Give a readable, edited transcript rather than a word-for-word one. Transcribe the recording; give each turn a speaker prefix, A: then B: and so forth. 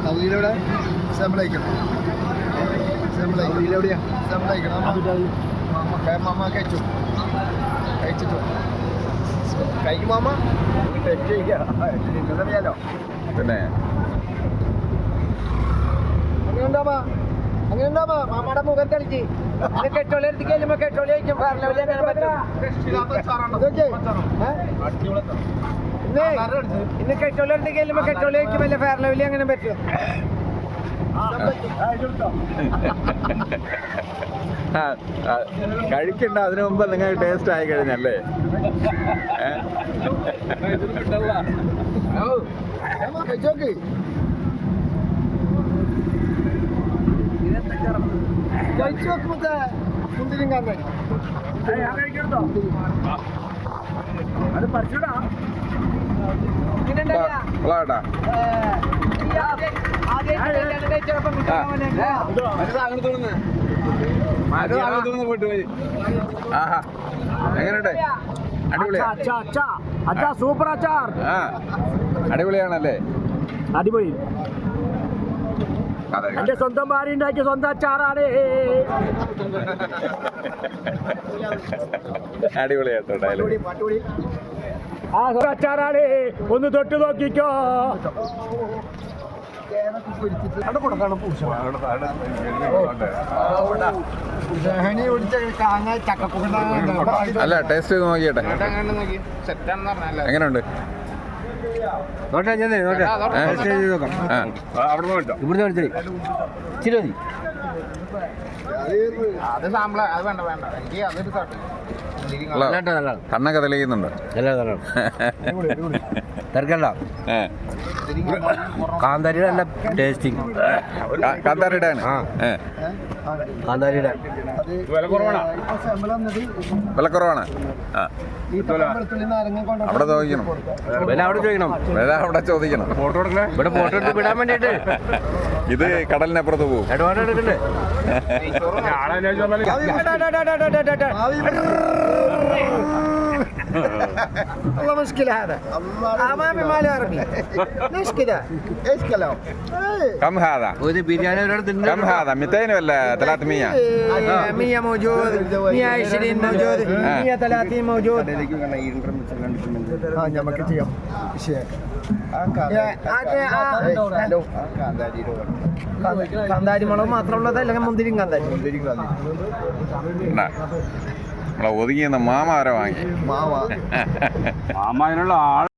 A: സൗദിയിലെവിടെ സെമ്പിളയക്കണം സൗദിയിലെവിടെയാ സെമ്പിളയക്കണം mama കഴിച്ചിട്ടു കഴിക്കും mama തെറ്റ് നിന്നറിയാലോ
B: പിന്നെ
A: അങ്ങനെയുണ്ടാ മാമയുടെ മുഖം തെളിച്ച് കെട്ടോളിയെടുത്ത് ചെല്ലുമ്പോ കെട്ടോളി കഴിക്കും ഇന്ന് കെട്ടോളിയെടുത്ത് ചെല്ലുമ്പോ കെട്ടോളി കഴിക്കും വല്ല ഫെയർ ലെവലി അങ്ങനെ പറ്റും
B: കഴിക്കണ്ട അതിനു മുമ്പ് നിങ്ങൾ ടേസ്റ്റ് ആയി കഴിഞ്ഞല്ലേ
A: കഴിച്ചോക്ക് കഴിച്ചു നോക്കുമ്പോ മുന്തിരിയും കാന്താരി അത് പഠിച്ചോടാ
B: എങ്ങനെയുണ്ട് അടിപൊളിയാ
C: സൂപ്പർ അച്ചാർ
B: അടിപൊളിയാണല്ലേ
C: അടിപൊളി എന്റെ സ്വന്തം ഭാര്യ ഉണ്ടാക്കിയ സ്വന്തം അച്ചാറാണ്
B: അടിപൊളിയാട്ടോ ഡയലോഗ്
C: ആ അച്ചാറാണ് ഒന്ന് തൊട്ട് നോക്കിക്കോ
B: അല്ല ടേസ്റ്റ് ചെയ്ത് നോക്കിയട്ടെ എങ്ങനെയുണ്ട് കണ്ണൊക്കെ തെളിയുന്നുണ്ട്
C: കാന്താരിയുടെ നല്ല ടേസ്റ്റിങ്
B: കാന്താരിയുടെ ആണ്
C: കാന്താരിയുടെ
B: വിലക്കുറവാണ് അവിടെ ചോദിക്കണം വില അവിടെ ചോദിക്കണം
C: ഇവിടെ ഫോട്ടോ എടുത്ത് വിടാൻ വേണ്ടിട്ട്
B: ഇത് കടലിനപ്പുറത്ത് പോകും
A: والله مشكلة هذا أمامي ما له عربي ليش كذا؟ إيش كلام؟
B: كم هذا؟ كم هذا؟ 200 ولا 300؟
A: 100 موجود 120 موجود 130 موجود ഞമ്മക്ക് ചെയ്യാം കാന്താരി മുളക് മാത്രമുള്ളത് അല്ലെങ്കിൽ മുന്തിരിയും കാന്താരി
B: നമ്മളെ ഒതുങ്ങിയെന്ന മാമ വരെ വാങ്ങി
A: മാമ
C: മാമ അതിനുള്ള ആൾ